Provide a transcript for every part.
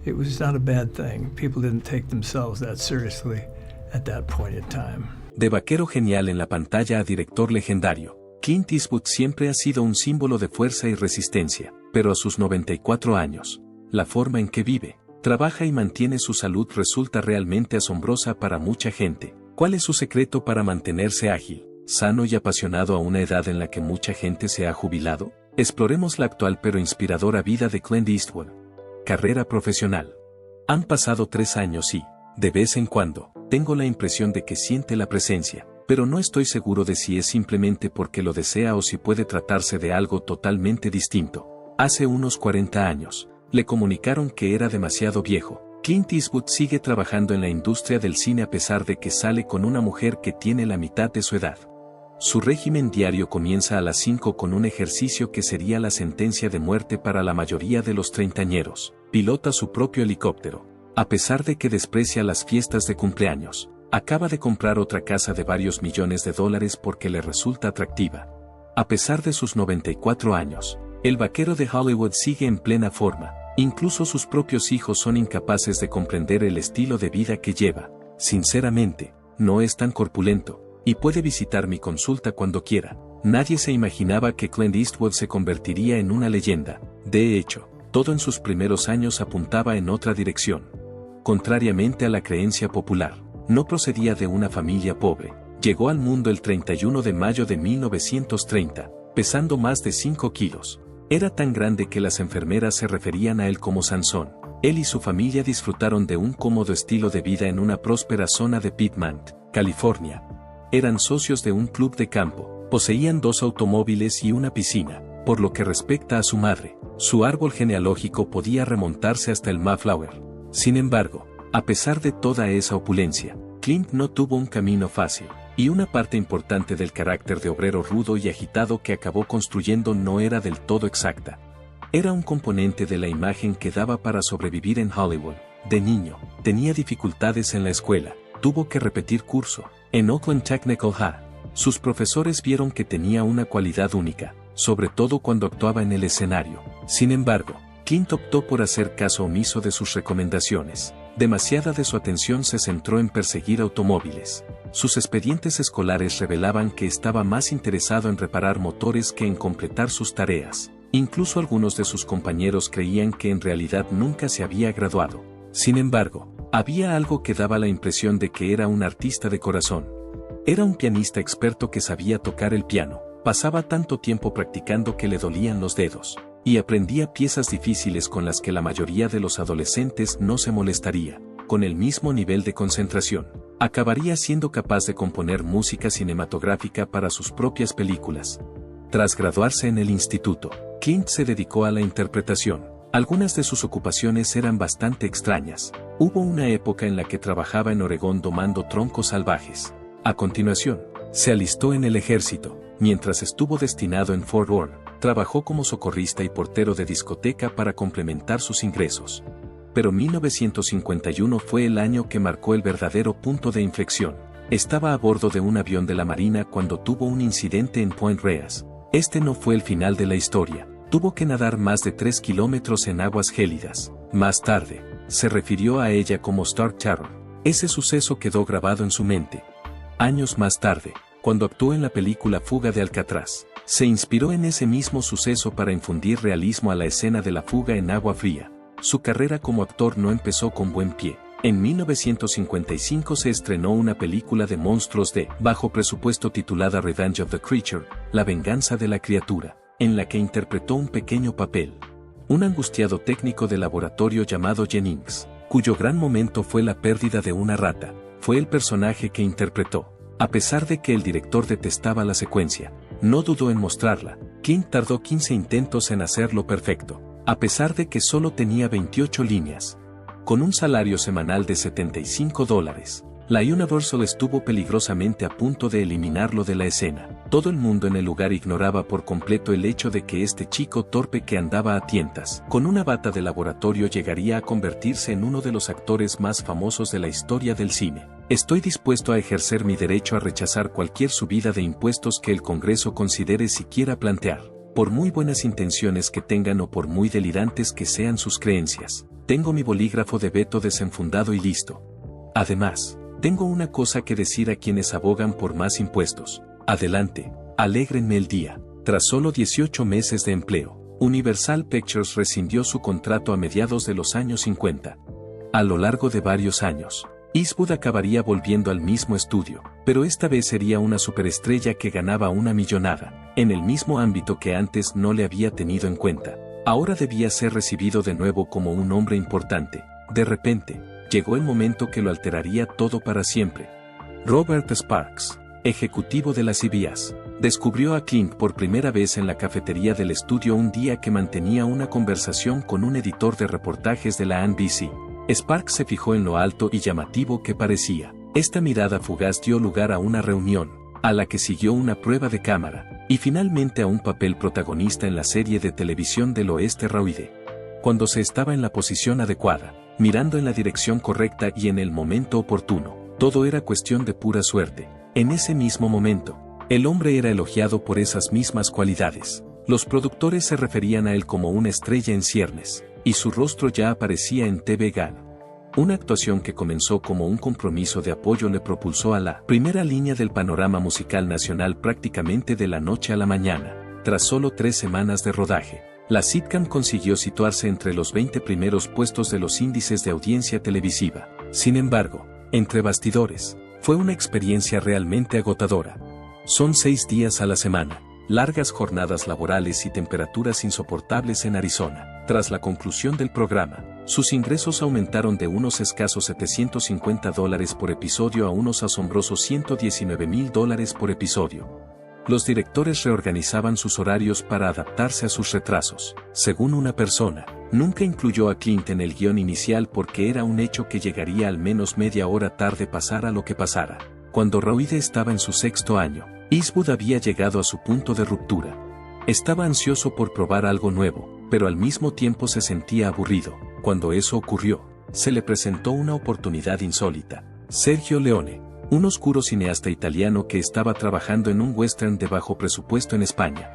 it was not a bad thing. People didn't take themselves that seriously at that point in time. De vaquero genial en la pantalla a director legendario, Clint Eastwood siempre ha sido un símbolo de fuerza y resistencia, pero a sus 94 años, la forma en que vive, trabaja y mantiene su salud resulta realmente asombrosa para mucha gente. ¿Cuál es su secreto para mantenerse ágil, sano y apasionado a una edad en la que mucha gente se ha jubilado? Exploremos la actual pero inspiradora vida de Clint Eastwood. Carrera profesional. Han pasado 3 años y, de vez en cuando, tengo la impresión de que siente la presencia, pero no estoy seguro de si es simplemente porque lo desea o si puede tratarse de algo totalmente distinto. Hace unos 40 años, le comunicaron que era demasiado viejo. Clint Eastwood sigue trabajando en la industria del cine a pesar de que sale con una mujer que tiene la mitad de su edad. Su régimen diario comienza a las 5 con un ejercicio que sería la sentencia de muerte para la mayoría de los treintañeros. Pilota su propio helicóptero. A pesar de que desprecia las fiestas de cumpleaños, acaba de comprar otra casa de varios millones de dólares porque le resulta atractiva. A pesar de sus 94 años, el vaquero de Hollywood sigue en plena forma. Incluso sus propios hijos son incapaces de comprender el estilo de vida que lleva. Sinceramente, no es tan corpulento, y puede visitar mi consulta cuando quiera. Nadie se imaginaba que Clint Eastwood se convertiría en una leyenda. De hecho, todo en sus primeros años apuntaba en otra dirección. Contrariamente a la creencia popular, no procedía de una familia pobre. Llegó al mundo el 31 de mayo de 1930, pesando más de 5 kilos. Era tan grande que las enfermeras se referían a él como Sansón. Él y su familia disfrutaron de un cómodo estilo de vida en una próspera zona de Piedmont, California. Eran socios de un club de campo, poseían 2 automóviles y una piscina. Por lo que respecta a su madre, su árbol genealógico podía remontarse hasta el Mayflower. Sin embargo, a pesar de toda esa opulencia, Clint no tuvo un camino fácil, y una parte importante del carácter de obrero rudo y agitado que acabó construyendo no era del todo exacta. Era un componente de la imagen que daba para sobrevivir en Hollywood. De niño, tenía dificultades en la escuela, tuvo que repetir curso. En Oakland Technical High, sus profesores vieron que tenía una cualidad única, sobre todo cuando actuaba en el escenario. Sin embargo, Clint optó por hacer caso omiso de sus recomendaciones. Demasiada de su atención se centró en perseguir automóviles. Sus expedientes escolares revelaban que estaba más interesado en reparar motores que en completar sus tareas. Incluso algunos de sus compañeros creían que en realidad nunca se había graduado. Sin embargo, había algo que daba la impresión de que era un artista de corazón. Era un pianista experto que sabía tocar el piano, pasaba tanto tiempo practicando que le dolían los dedos, y aprendía piezas difíciles con las que la mayoría de los adolescentes no se molestaría. Con el mismo nivel de concentración, acabaría siendo capaz de componer música cinematográfica para sus propias películas. Tras graduarse en el instituto, Clint se dedicó a la interpretación. Algunas de sus ocupaciones eran bastante extrañas. Hubo una época en la que trabajaba en Oregón domando troncos salvajes. A continuación, se alistó en el ejército. Mientras estuvo destinado en Fort Worth, trabajó como socorrista y portero de discoteca para complementar sus ingresos. Pero 1951 fue el año que marcó el verdadero punto de inflexión. Estaba a bordo de un avión de la Marina cuando tuvo un incidente en Point Reyes. Este no fue el final de la historia. Tuvo que nadar más de 3 kilómetros en aguas gélidas. Más tarde, se refirió a ella como Star Terror. Ese suceso quedó grabado en su mente. Años más tarde, cuando actuó en la película Fuga de Alcatraz, se inspiró en ese mismo suceso para infundir realismo a la escena de la fuga en agua fría. Su carrera como actor no empezó con buen pie. En 1955 se estrenó una película de monstruos de bajo presupuesto titulada Revenge of the Creature, La venganza de la criatura, en la que interpretó un pequeño papel. Un angustiado técnico de laboratorio llamado Jennings, cuyo gran momento fue la pérdida de una rata, fue el personaje que interpretó. A pesar de que el director detestaba la secuencia, no dudó en mostrarla. Clint tardó 15 intentos en hacerlo perfecto, a pesar de que solo tenía 28 líneas. Con un salario semanal de $75, la Universal estuvo peligrosamente a punto de eliminarlo de la escena. Todo el mundo en el lugar ignoraba por completo el hecho de que este chico torpe que andaba a tientas con una bata de laboratorio llegaría a convertirse en uno de los actores más famosos de la historia del cine. Estoy dispuesto a ejercer mi derecho a rechazar cualquier subida de impuestos que el Congreso considere siquiera plantear. por muy buenas intenciones que tengan o por muy delirantes que sean sus creencias. Tengo mi bolígrafo de veto desenfundado y listo. Además, tengo una cosa que decir a quienes abogan por más impuestos. Adelante, alégrenme el día. Tras solo 18 meses de empleo, Universal Pictures rescindió su contrato a mediados de los años 50. A lo largo de varios años, Eastwood acabaría volviendo al mismo estudio, pero esta vez sería una superestrella que ganaba una millonada, en el mismo ámbito que antes no le había tenido en cuenta. Ahora debía ser recibido de nuevo como un hombre importante. De repente, llegó el momento que lo alteraría todo para siempre. Robert Sparks, ejecutivo de la CBS, descubrió a Clint por primera vez en la cafetería del estudio un día que mantenía una conversación con un editor de reportajes de la NBC. Sparks se fijó en lo alto y llamativo que parecía. Esta mirada fugaz dio lugar a una reunión, a la que siguió una prueba de cámara, y finalmente a un papel protagonista en la serie de televisión del oeste Rauide. Cuando se estaba en la posición adecuada, mirando en la dirección correcta y en el momento oportuno, todo era cuestión de pura suerte. En ese mismo momento, el hombre era elogiado por esas mismas cualidades. Los productores se referían a él como una estrella en ciernes, y su rostro ya aparecía en TV Guide. Una actuación que comenzó como un compromiso de apoyo le propulsó a la primera línea del panorama musical nacional prácticamente de la noche a la mañana. Tras solo 3 semanas de rodaje, la sitcom consiguió situarse entre los 20 primeros puestos de los índices de audiencia televisiva. Sin embargo, entre bastidores, fue una experiencia realmente agotadora. Son 6 días a la semana, largas jornadas laborales y temperaturas insoportables en Arizona. Tras la conclusión del programa, sus ingresos aumentaron de unos escasos $750 por episodio a unos asombrosos $119,000 por episodio. Los directores reorganizaban sus horarios para adaptarse a sus retrasos. Según una persona, nunca incluyó a Clint en el guión inicial porque era un hecho que llegaría al menos media hora tarde pasara lo que pasara. Cuando Rauide estaba en su 6º año, Eastwood había llegado a su punto de ruptura. Estaba ansioso por probar algo nuevo, pero al mismo tiempo se sentía aburrido. Cuando eso ocurrió, se le presentó una oportunidad insólita. Sergio Leone, un oscuro cineasta italiano que estaba trabajando en un western de bajo presupuesto en España.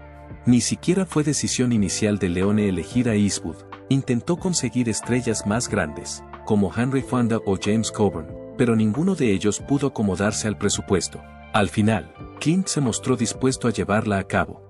Ni siquiera fue decisión inicial de Leone elegir a Eastwood. Intentó conseguir estrellas más grandes, como Henry Fonda o James Coburn, pero ninguno de ellos pudo acomodarse al presupuesto. Al final, Clint se mostró dispuesto a llevarla a cabo.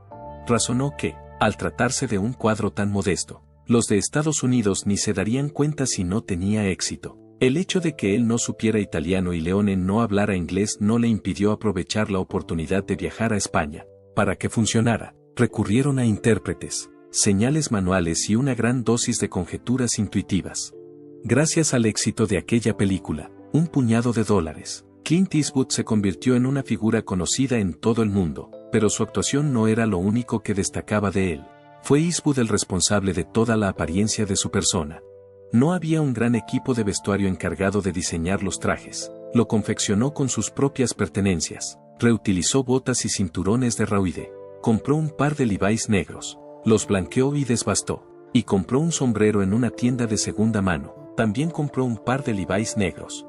Razonó que, al tratarse de un cuadro tan modesto, los de Estados Unidos ni se darían cuenta si no tenía éxito. El hecho de que él no supiera italiano y Leone no hablara inglés no le impidió aprovechar la oportunidad de viajar a España. Para que funcionara, recurrieron a intérpretes, señales manuales y una gran dosis de conjeturas intuitivas. Gracias al éxito de aquella película, un puñado de dólares, Clint Eastwood se convirtió en una figura conocida en todo el mundo, pero su actuación no era lo único que destacaba de él. Fue Eastwood el responsable de toda la apariencia de su persona. No había un gran equipo de vestuario encargado de diseñar los trajes. Lo confeccionó con sus propias pertenencias. Reutilizó botas y cinturones de Rauide. Compró un par de Levi's negros. Los blanqueó y desbastó. Y compró un sombrero en una tienda de segunda mano. También compró un par de Levi's negros.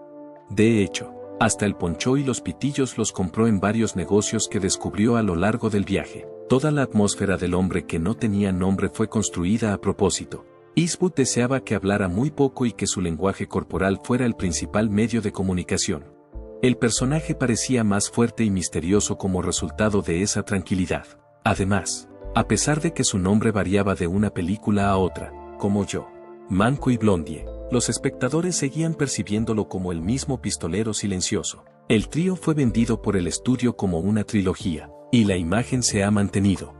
De hecho, hasta el poncho y los pitillos los compró en varios negocios que descubrió a lo largo del viaje. Toda la atmósfera del hombre que no tenía nombre fue construida a propósito. Eastwood deseaba que hablara muy poco y que su lenguaje corporal fuera el principal medio de comunicación. El personaje parecía más fuerte y misterioso como resultado de esa tranquilidad. Además, a pesar de que su nombre variaba de una película a otra, como Joe Manco y Blondie, los espectadores seguían percibiéndolo como el mismo pistolero silencioso. El trío fue vendido por el estudio como una trilogía, y la imagen se ha mantenido.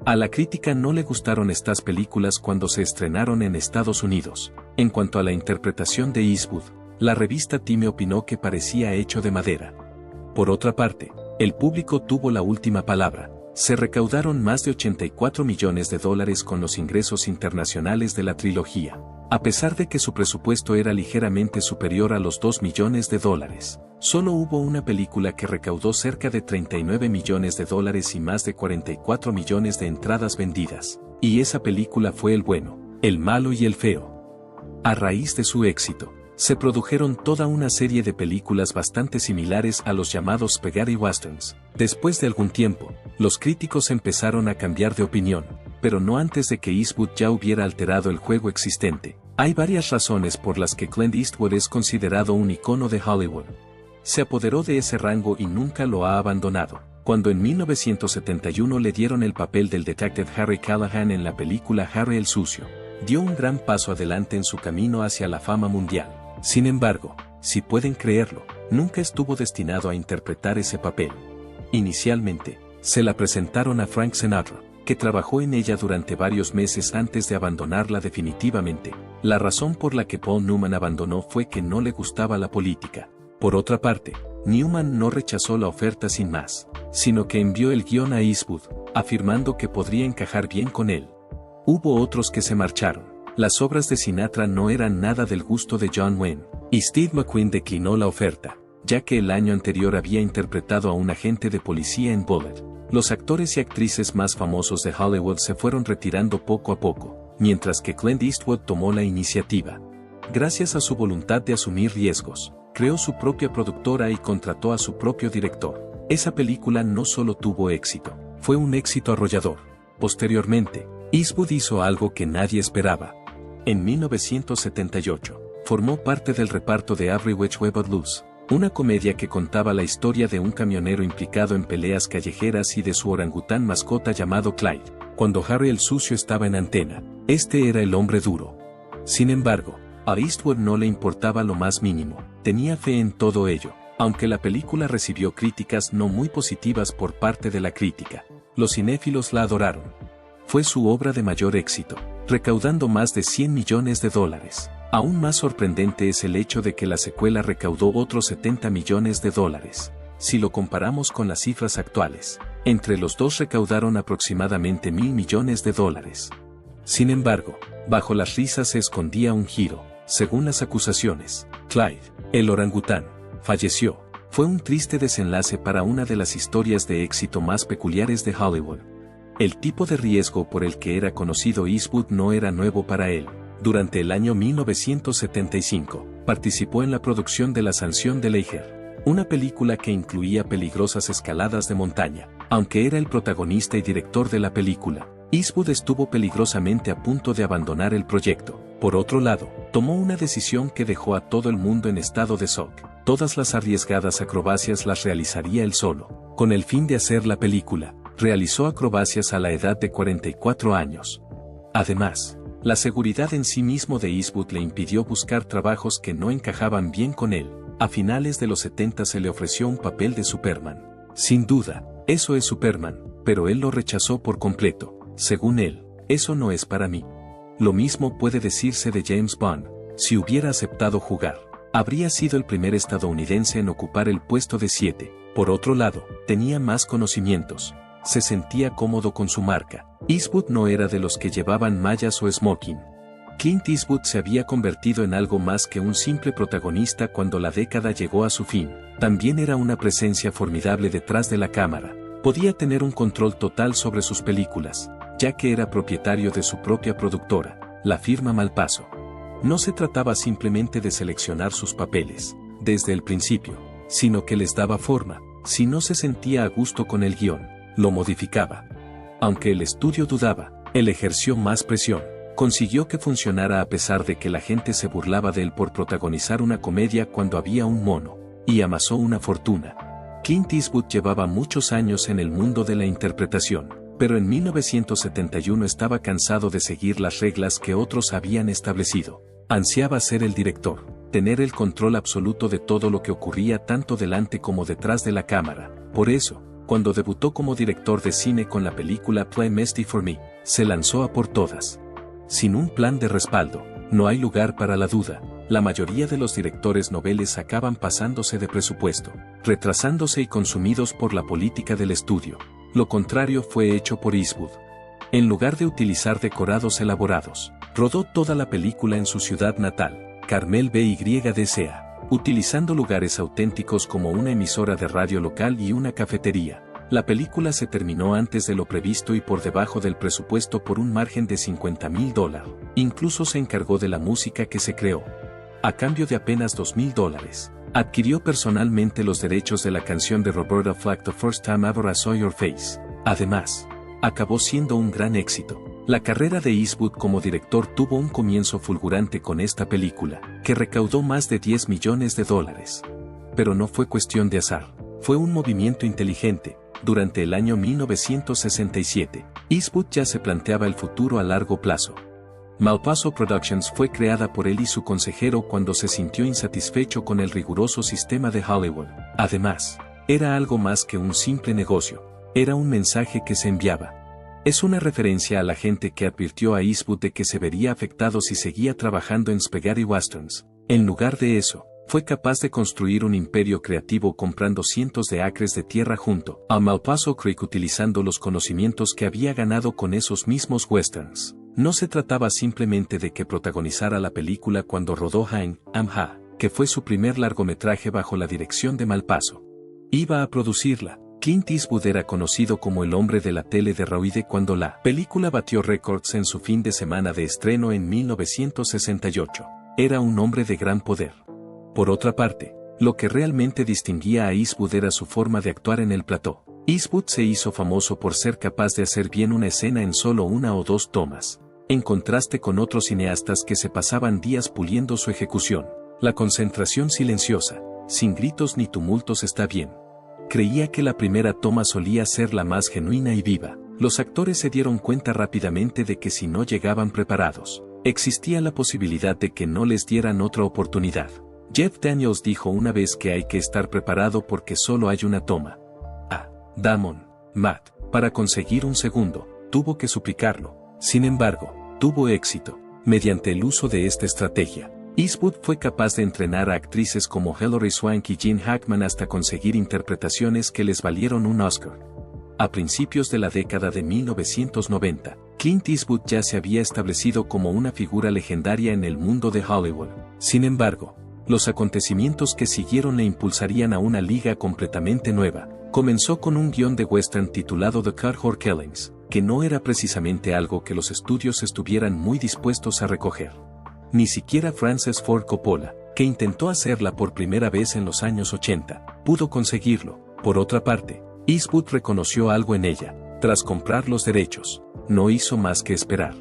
A la crítica no le gustaron estas películas cuando se estrenaron en Estados Unidos. En cuanto a la interpretación de Eastwood, la revista Time opinó que parecía hecho de madera. Por otra parte, el público tuvo la última palabra. Se recaudaron más de $84 millones con los ingresos internacionales de la trilogía. A pesar de que su presupuesto era ligeramente superior a los $2 millones, solo hubo una película que recaudó cerca de $39 millones y más de 44 millones de entradas vendidas. Y esa película fue El bueno, el malo y el feo. A raíz de su éxito, se produjeron toda una serie de películas bastante similares a los llamados spaghetti westerns. Después de algún tiempo, los críticos empezaron a cambiar de opinión. pero no antes de que Eastwood ya hubiera alterado el juego existente. Hay varias razones por las que Clint Eastwood es considerado un icono de Hollywood. Se apoderó de ese rango y nunca lo ha abandonado. Cuando en 1971 le dieron el papel del detective Harry Callahan en la película Harry el Sucio, dio un gran paso adelante en su camino hacia la fama mundial. Sin embargo, si pueden creerlo, nunca estuvo destinado a interpretar ese papel. Inicialmente, se la presentaron a Frank Sinatra, que trabajó en ella durante varios meses antes de abandonarla definitivamente. La razón por la que Paul Newman abandonó fue que no le gustaba la política. Por otra parte, Newman no rechazó la oferta sin más, sino que envió el guión a Eastwood, afirmando que podría encajar bien con él. Hubo otros que se marcharon. Las obras de Sinatra no eran nada del gusto de John Wayne, y Steve McQueen declinó la oferta, ya que el año anterior había interpretado a un agente de policía en Bullitt. Los actores y actrices más famosos de Hollywood se fueron retirando poco a poco, mientras que Clint Eastwood tomó la iniciativa. Gracias a su voluntad de asumir riesgos, creó su propia productora y contrató a su propio director. Esa película no solo tuvo éxito, fue un éxito arrollador. Posteriormente, Eastwood hizo algo que nadie esperaba. En 1978, formó parte del reparto de Every Which Way But Loose, una comedia que contaba la historia de un camionero implicado en peleas callejeras y de su orangután mascota llamado Clyde. Cuando Harry el Sucio estaba en antena, este era el hombre duro. Sin embargo, a Eastwood no le importaba lo más mínimo, tenía fe en todo ello, aunque la película recibió críticas no muy positivas por parte de la crítica. Los cinéfilos la adoraron. Fue su obra de mayor éxito, recaudando más de $100 millones. Aún más sorprendente es el hecho de que la secuela recaudó otros $70 millones. Si lo comparamos con las cifras actuales, entre los dos recaudaron aproximadamente $1.000 millones. Sin embargo, bajo las risas se escondía un giro. Según las acusaciones, Clyde, el orangután, falleció. Fue un triste desenlace para una de las historias de éxito más peculiares de Hollywood. El tipo de riesgo por el que era conocido Eastwood no era nuevo para él. Durante el año 1975, participó en la producción de La Sanción de Leijer, una película que incluía peligrosas escaladas de montaña. Aunque era el protagonista y director de la película, Eastwood estuvo peligrosamente a punto de abandonar el proyecto. Por otro lado, tomó una decisión que dejó a todo el mundo en estado de shock. Todas las arriesgadas acrobacias las realizaría él solo. Con el fin de hacer la película, realizó acrobacias a la edad de 44 años. Además, la seguridad en sí mismo de Eastwood le impidió buscar trabajos que no encajaban bien con él. A finales de los 70 se le ofreció un papel de Superman. Sin duda, eso es Superman, pero él lo rechazó por completo. Según él, eso no es para mí. Lo mismo puede decirse de James Bond. Si hubiera aceptado jugar, habría sido el primer estadounidense en ocupar el puesto de 7. Por otro lado, tenía más conocimientos. Se sentía cómodo con su marca. Eastwood no era de los que llevaban mallas o smoking. Clint Eastwood se había convertido en algo más que un simple protagonista cuando la década llegó a su fin. También era una presencia formidable detrás de la cámara. Podía tener un control total sobre sus películas, ya que era propietario de su propia productora, la firma Malpaso. No se trataba simplemente de seleccionar sus papeles, desde el principio, sino que les daba forma. Si no se sentía a gusto con el guión, lo modificaba. Aunque el estudio dudaba, él ejerció más presión. Consiguió que funcionara a pesar de que la gente se burlaba de él por protagonizar una comedia cuando había un mono, y amasó una fortuna. Clint Eastwood llevaba muchos años en el mundo de la interpretación, pero en 1971 estaba cansado de seguir las reglas que otros habían establecido. Ansiaba ser el director, tener el control absoluto de todo lo que ocurría tanto delante como detrás de la cámara. Por eso, cuando debutó como director de cine con la película Play Misty for Me, se lanzó a por todas. Sin un plan de respaldo, no hay lugar para la duda. La mayoría de los directores noveles acaban pasándose de presupuesto, retrasándose y consumidos por la política del estudio. Lo contrario fue hecho por Eastwood. En lugar de utilizar decorados elaborados, rodó toda la película en su ciudad natal, Carmel BYDCA, utilizando lugares auténticos como una emisora de radio local y una cafetería. La película se terminó antes de lo previsto y por debajo del presupuesto por un margen de $50,000. Incluso se encargó de la música que se creó. A cambio de apenas $2,000, adquirió personalmente los derechos de la canción de Roberta Flack The First Time Ever I Saw Your Face. Además, acabó siendo un gran éxito. La carrera de Eastwood como director tuvo un comienzo fulgurante con esta película, que recaudó más de $10 millones. Pero no fue cuestión de azar, fue un movimiento inteligente. Durante el año 1967, Eastwood ya se planteaba el futuro a largo plazo. Malpaso Productions fue creada por él y su consejero cuando se sintió insatisfecho con el riguroso sistema de Hollywood. Además, era algo más que un simple negocio, era un mensaje que se enviaba. Es una referencia a la gente que advirtió a Eastwood de que se vería afectado si seguía trabajando en spaghetti westerns. En lugar de eso, fue capaz de construir un imperio creativo comprando cientos de acres de tierra junto a Malpaso Creek utilizando los conocimientos que había ganado con esos mismos westerns. No se trataba simplemente de que protagonizara la película cuando rodó Hain, Amha, que fue su primer largometraje bajo la dirección de Malpaso. Iba a producirla. Clint Eastwood era conocido como el hombre de la tele de Roide cuando la película batió récords en su fin de semana de estreno en 1968. Era un hombre de gran poder. Por otra parte, lo que realmente distinguía a Eastwood era su forma de actuar en el plató. Eastwood se hizo famoso por ser capaz de hacer bien una escena en solo 1 o 2 tomas, en contraste con otros cineastas que se pasaban días puliendo su ejecución. La concentración silenciosa, sin gritos ni tumultos está bien. Creía que la primera toma solía ser la más genuina y viva. Los actores se dieron cuenta rápidamente de que si no llegaban preparados, existía la posibilidad de que no les dieran otra oportunidad. Jeff Daniels dijo una vez que hay que estar preparado porque solo hay una toma. Damon, Matt, para conseguir un segundo, tuvo que suplicarlo. Sin embargo, tuvo éxito. Mediante el uso de esta estrategia, Eastwood fue capaz de entrenar a actrices como Hilary Swank y Gene Hackman hasta conseguir interpretaciones que les valieron un Oscar. A principios de la década de 1990, Clint Eastwood ya se había establecido como una figura legendaria en el mundo de Hollywood. Sin embargo, los acontecimientos que siguieron le impulsarían a una liga completamente nueva. Comenzó con un guión de western titulado The Cutthorne Killings, que no era precisamente algo que los estudios estuvieran muy dispuestos a recoger. Ni siquiera Francis Ford Coppola, que intentó hacerla por primera vez en los años 80, pudo conseguirlo. Por otra parte, Eastwood reconoció algo en ella. Tras comprar los derechos, no hizo más que esperar.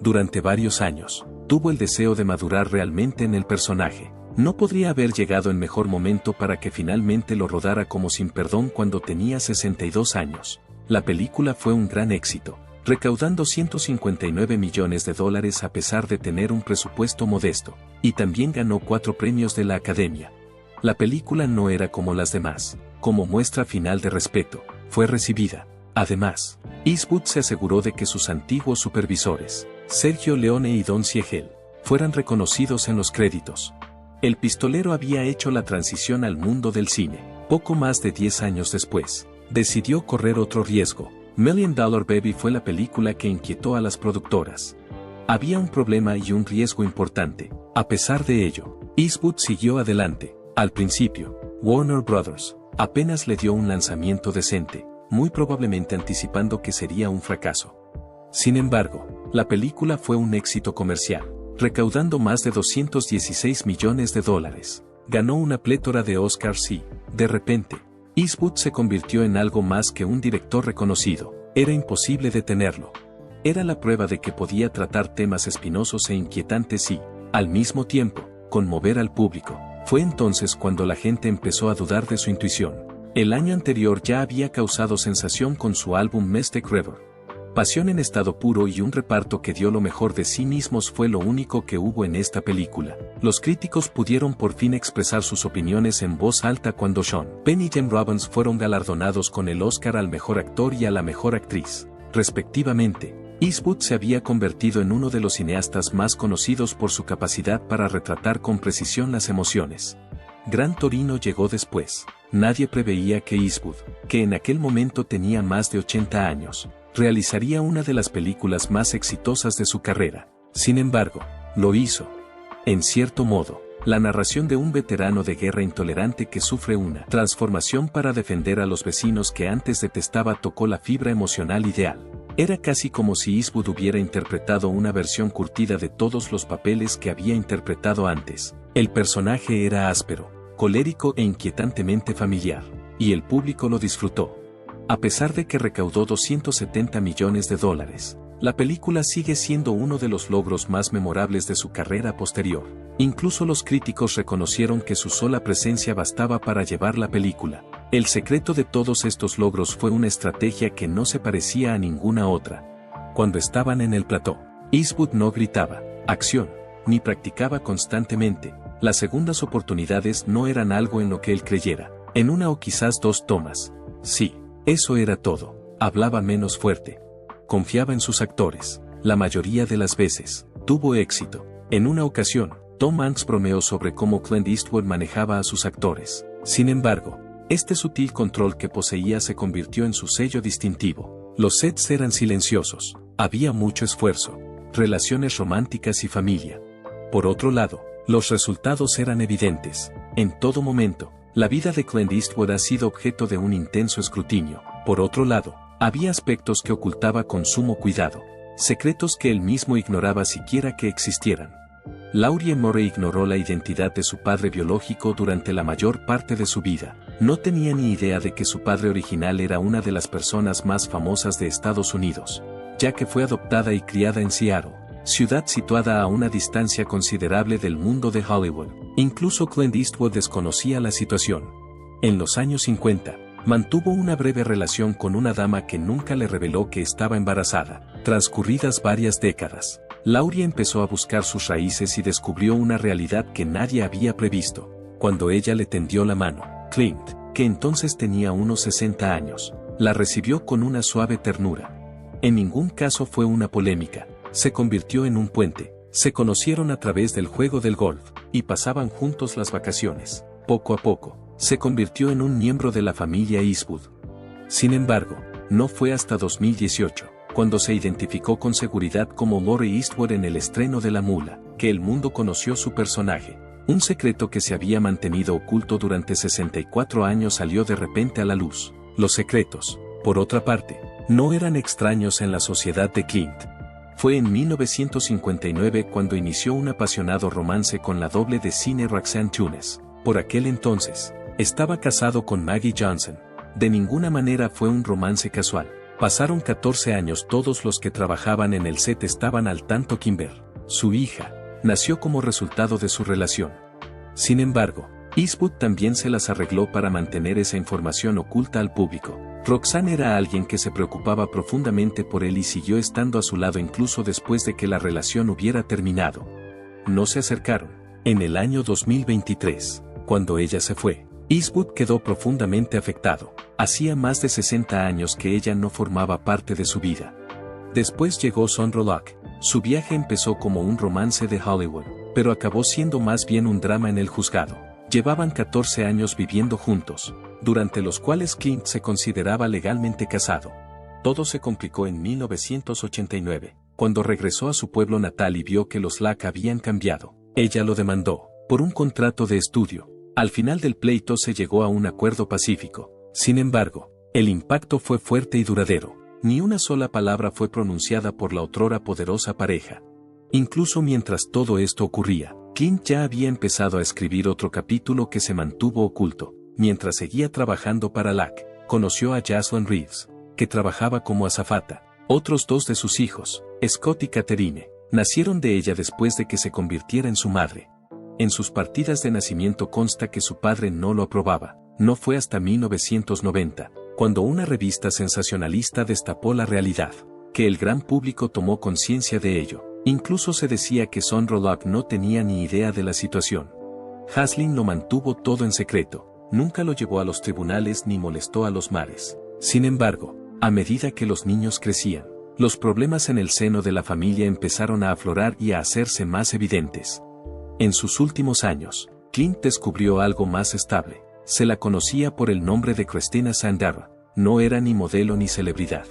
Durante varios años, tuvo el deseo de madurar realmente en el personaje. No podría haber llegado en mejor momento para que finalmente lo rodara como Sin Perdón cuando tenía 62 años. La película fue un gran éxito, recaudando $159 millones a pesar de tener un presupuesto modesto, y también ganó 4 premios de la Academia. La película no era como las demás, como muestra final de respeto, fue recibida. Además, Eastwood se aseguró de que sus antiguos supervisores, Sergio Leone y Don Siegel, fueran reconocidos en los créditos. El pistolero había hecho la transición al mundo del cine. Poco más de 10 años después, decidió correr otro riesgo. Million Dollar Baby fue la película que inquietó a las productoras. Había un problema y un riesgo importante. A pesar de ello, Eastwood siguió adelante. Al principio, Warner Bros. Apenas le dio un lanzamiento decente, muy probablemente anticipando que sería un fracaso. Sin embargo, la película fue un éxito comercial, recaudando más de $216 millones. Ganó una plétora de Oscars y, de repente, Eastwood se convirtió en algo más que un director reconocido. Era imposible detenerlo. Era la prueba de que podía tratar temas espinosos e inquietantes y, al mismo tiempo, conmover al público. Fue entonces cuando la gente empezó a dudar de su intuición. El año anterior ya había causado sensación con su álbum Mystic River. Pasión en estado puro y un reparto que dio lo mejor de sí mismos fue lo único que hubo en esta película. Los críticos pudieron por fin expresar sus opiniones en voz alta cuando Sean Penn y Tim Robbins fueron galardonados con el Oscar al mejor actor y a la mejor actriz, respectivamente. Eastwood se había convertido en uno de los cineastas más conocidos por su capacidad para retratar con precisión las emociones. Gran Torino llegó después. Nadie preveía que Eastwood, que en aquel momento tenía más de 80 años, realizaría una de las películas más exitosas de su carrera. Sin embargo, lo hizo. En cierto modo, la narración de un veterano de guerra intolerante que sufre una transformación para defender a los vecinos que antes detestaba tocó la fibra emocional ideal. Era casi como si Eastwood hubiera interpretado una versión curtida de todos los papeles que había interpretado antes. El personaje era áspero, colérico e inquietantemente familiar, y el público lo disfrutó. A pesar de que recaudó $270 millones, La película sigue siendo uno de los logros más memorables de su carrera posterior. Incluso los críticos reconocieron que su sola presencia bastaba para llevar la película. El secreto de todos estos logros fue una estrategia que no se parecía a ninguna otra. Cuando estaban en el plató, Eastwood no gritaba acción, ni practicaba constantemente. Las segundas oportunidades no eran algo en lo que él creyera. En una o quizás dos tomas. Sí, eso era todo. Hablaba menos fuerte. Confiaba en sus actores. La mayoría de las veces, tuvo éxito. En una ocasión, Tom Hanks bromeó sobre cómo Clint Eastwood manejaba a sus actores. Sin embargo, este sutil control que poseía se convirtió en su sello distintivo. Los sets eran silenciosos. Había mucho esfuerzo. Relaciones románticas y familia. Por otro lado, los resultados eran evidentes. En todo momento, la vida de Clint Eastwood ha sido objeto de un intenso escrutinio. Por otro lado, había aspectos que ocultaba con sumo cuidado, secretos que él mismo ignoraba siquiera que existieran. Laurie Morey ignoró la identidad de su padre biológico durante la mayor parte de su vida. No tenía ni idea de que su padre original era una de las personas más famosas de Estados Unidos, ya que fue adoptada y criada en Seattle, ciudad situada a una distancia considerable del mundo de Hollywood. Incluso Clint Eastwood desconocía la situación. En los años 50, mantuvo una breve relación con una dama que nunca le reveló que estaba embarazada. Transcurridas varias décadas, Laurie empezó a buscar sus raíces y descubrió una realidad que nadie había previsto. Cuando ella le tendió la mano, Clint, que entonces tenía unos 60 años, la recibió con una suave ternura. En ningún caso fue una polémica, se convirtió en un puente, se conocieron a través del juego del golf, y pasaban juntos las vacaciones. Poco a poco, se convirtió en un miembro de la familia Eastwood. Sin embargo, no fue hasta 2018, cuando se identificó con seguridad como Laurie Eastwood en el estreno de La Mula, que el mundo conoció su personaje. Un secreto que se había mantenido oculto durante 64 años salió de repente a la luz. Los secretos, por otra parte, no eran extraños en la sociedad de Clint. Fue en 1959 cuando inició un apasionado romance con la doble de cine Roxanne Tunes. Por aquel entonces, estaba casado con Maggie Johnson. De ninguna manera fue un romance casual. Pasaron 14 años. Todos los que trabajaban en el set estaban al tanto. Kimber, su hija, nació como resultado de su relación. Sin embargo, Eastwood también se las arregló para mantener esa información oculta al público. Roxanne era alguien que se preocupaba profundamente por él y siguió estando a su lado incluso después de que la relación hubiera terminado. No se acercaron. En el año 2023, cuando ella se fue, Eastwood quedó profundamente afectado. Hacía más de 60 años que ella no formaba parte de su vida. Después llegó Sandra Locke. Su viaje empezó como un romance de Hollywood, pero acabó siendo más bien un drama en el juzgado. Llevaban 14 años viviendo juntos, durante los cuales Clint se consideraba legalmente casado. Todo se complicó en 1989, cuando regresó a su pueblo natal y vio que los Locke habían cambiado. Ella lo demandó, por un contrato de estudio. Al final del pleito se llegó a un acuerdo pacífico. Sin embargo, el impacto fue fuerte y duradero. Ni una sola palabra fue pronunciada por la otrora poderosa pareja. Incluso mientras todo esto ocurría, Clint ya había empezado a escribir otro capítulo que se mantuvo oculto. Mientras seguía trabajando para Locke, conoció a Jocelyn Reeves, que trabajaba como azafata. Otros dos de sus hijos, Scott y Catherine, nacieron de ella después de que se convirtiera en su madre. En sus partidas de nacimiento consta que su padre no lo aprobaba. No fue hasta 1990, cuando una revista sensacionalista destapó la realidad, que el gran público tomó conciencia de ello. Incluso se decía que Sandra Locke no tenía ni idea de la situación. Haslin lo mantuvo todo en secreto, nunca lo llevó a los tribunales ni molestó a los mares. Sin embargo, a medida que los niños crecían, los problemas en el seno de la familia empezaron a aflorar y a hacerse más evidentes. En sus últimos años, Clint descubrió algo más estable. Se la conocía por el nombre de Christina Sandara. No era ni modelo ni celebridad.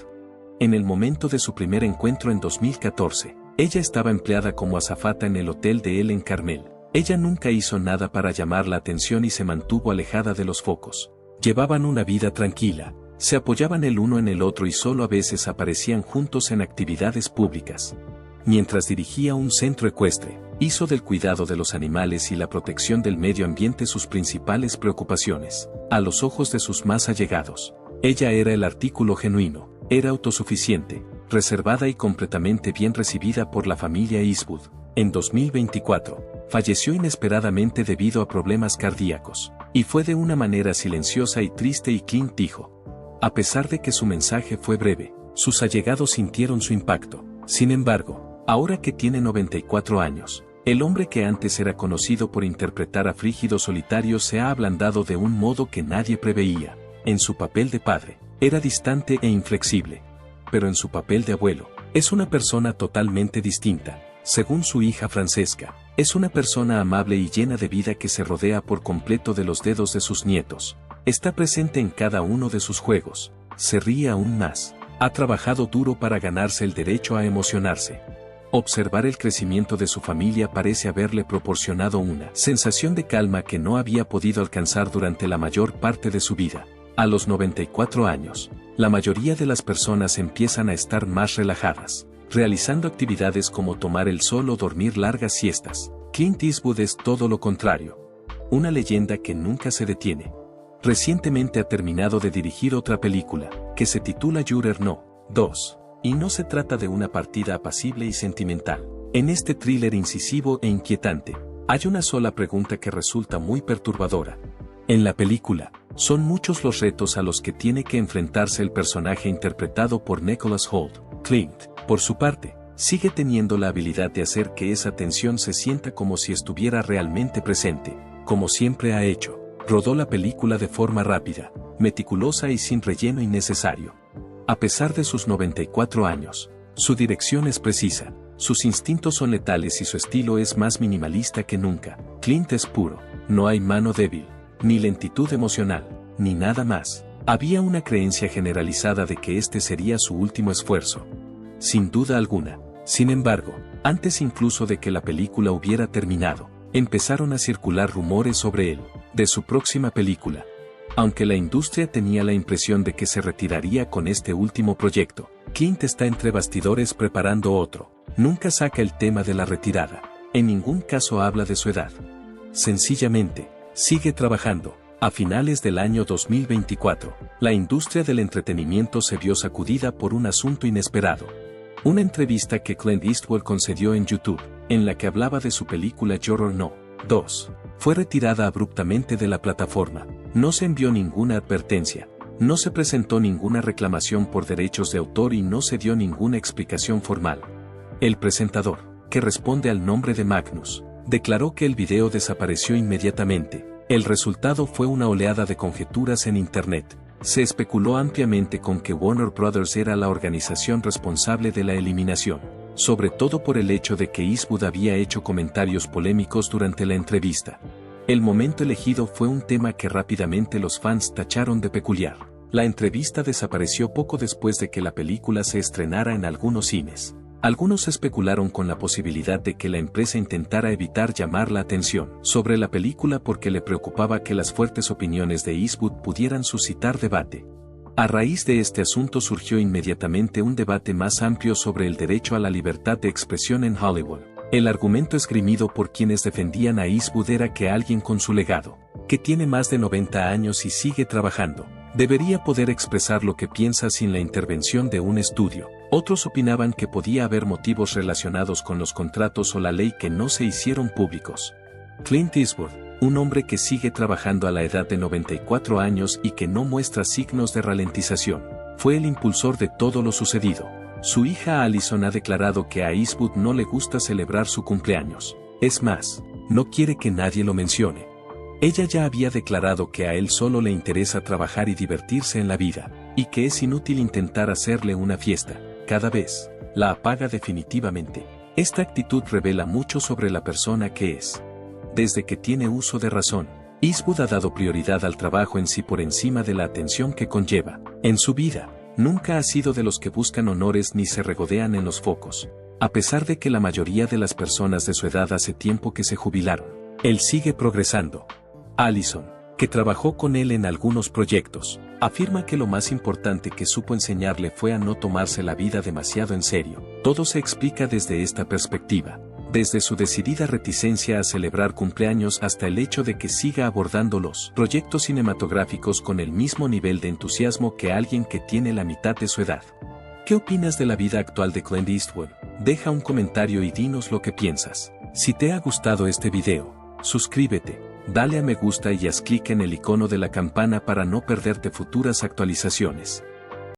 En el momento de su primer encuentro en 2014, ella estaba empleada como azafata en el hotel de él en Carmel. Ella nunca hizo nada para llamar la atención y se mantuvo alejada de los focos. Llevaban una vida tranquila, se apoyaban el uno en el otro y solo a veces aparecían juntos en actividades públicas. Mientras dirigía un centro ecuestre, hizo del cuidado de los animales y la protección del medio ambiente sus principales preocupaciones. A los ojos de sus más allegados, ella era el artículo genuino, era autosuficiente, reservada y completamente bien recibida por la familia Eastwood. En 2024, falleció inesperadamente debido a problemas cardíacos, y fue de una manera silenciosa y triste, y Clint dijo. A pesar de que su mensaje fue breve, sus allegados sintieron su impacto. Sin embargo, ahora que tiene 94 años, el hombre que antes era conocido por interpretar a Frígido Solitario se ha ablandado de un modo que nadie preveía. En su papel de padre, era distante e inflexible. Pero en su papel de abuelo, es una persona totalmente distinta. Según su hija Francesca, es una persona amable y llena de vida que se rodea por completo de los dedos de sus nietos. Está presente en cada uno de sus juegos. Se ríe aún más. Ha trabajado duro para ganarse el derecho a emocionarse. Observar el crecimiento de su familia parece haberle proporcionado una sensación de calma que no había podido alcanzar durante la mayor parte de su vida. A los 94 años, la mayoría de las personas empiezan a estar más relajadas, realizando actividades como tomar el sol o dormir largas siestas. Clint Eastwood es todo lo contrario. Una leyenda que nunca se detiene. Recientemente ha terminado de dirigir otra película, que se titula Juror No. 2. Y no se trata de una partida apacible y sentimental. En este thriller incisivo e inquietante, hay una sola pregunta que resulta muy perturbadora. En la película, son muchos los retos a los que tiene que enfrentarse el personaje interpretado por Nicholas Hoult. Clint, por su parte, sigue teniendo la habilidad de hacer que esa tensión se sienta como si estuviera realmente presente, como siempre ha hecho. Rodó la película de forma rápida, meticulosa y sin relleno innecesario. A pesar de sus 94 años, su dirección es precisa, sus instintos son letales y su estilo es más minimalista que nunca. Clint es puro, no hay mano débil, ni lentitud emocional, ni nada más. Había una creencia generalizada de que este sería su último esfuerzo. Sin duda alguna. Sin embargo, antes incluso de que la película hubiera terminado, empezaron a circular rumores sobre él, de su próxima película. Aunque la industria tenía la impresión de que se retiraría con este último proyecto, Clint está entre bastidores preparando otro. Nunca saca el tema de la retirada. En ningún caso habla de su edad. Sencillamente, sigue trabajando. A finales del año 2024, la industria del entretenimiento se vio sacudida por un asunto inesperado. Una entrevista que Clint Eastwood concedió en YouTube, en la que hablaba de su película Juror No. 2. Fue retirada abruptamente de la plataforma. No se envió ninguna advertencia, no se presentó ninguna reclamación por derechos de autor y no se dio ninguna explicación formal. El presentador, que responde al nombre de Magnus, declaró que el video desapareció inmediatamente. El resultado fue una oleada de conjeturas en Internet. Se especuló ampliamente con que Warner Brothers era la organización responsable de la eliminación, sobre todo por el hecho de que Eastwood había hecho comentarios polémicos durante la entrevista. El momento elegido fue un tema que rápidamente los fans tacharon de peculiar. La entrevista desapareció poco después de que la película se estrenara en algunos cines. Algunos especularon con la posibilidad de que la empresa intentara evitar llamar la atención sobre la película porque le preocupaba que las fuertes opiniones de Eastwood pudieran suscitar debate. A raíz de este asunto surgió inmediatamente un debate más amplio sobre el derecho a la libertad de expresión en Hollywood. El argumento esgrimido por quienes defendían a Eastwood era que alguien con su legado, que tiene más de 90 años y sigue trabajando, debería poder expresar lo que piensa sin la intervención de un estudio. Otros opinaban que podía haber motivos relacionados con los contratos o la ley que no se hicieron públicos. Clint Eastwood, un hombre que sigue trabajando a la edad de 94 años y que no muestra signos de ralentización, fue el impulsor de todo lo sucedido. Su hija Allison ha declarado que a Eastwood no le gusta celebrar su cumpleaños. Es más, no quiere que nadie lo mencione. Ella ya había declarado que a él solo le interesa trabajar y divertirse en la vida, y que es inútil intentar hacerle una fiesta. Cada vez, la apaga definitivamente. Esta actitud revela mucho sobre la persona que es. Desde que tiene uso de razón, Eastwood ha dado prioridad al trabajo en sí por encima de la atención que conlleva. En su vida, nunca ha sido de los que buscan honores ni se regodean en los focos. A pesar de que la mayoría de las personas de su edad hace tiempo que se jubilaron, él sigue progresando. Allison, que trabajó con él en algunos proyectos, afirma que lo más importante que supo enseñarle fue a no tomarse la vida demasiado en serio. Todo se explica desde esta perspectiva, desde su decidida reticencia a celebrar cumpleaños hasta el hecho de que siga abordando los proyectos cinematográficos con el mismo nivel de entusiasmo que alguien que tiene la mitad de su edad. ¿Qué opinas de la vida actual de Clint Eastwood? Deja un comentario y dinos lo que piensas. Si te ha gustado este video, suscríbete, dale a me gusta y haz clic en el icono de la campana para no perderte futuras actualizaciones.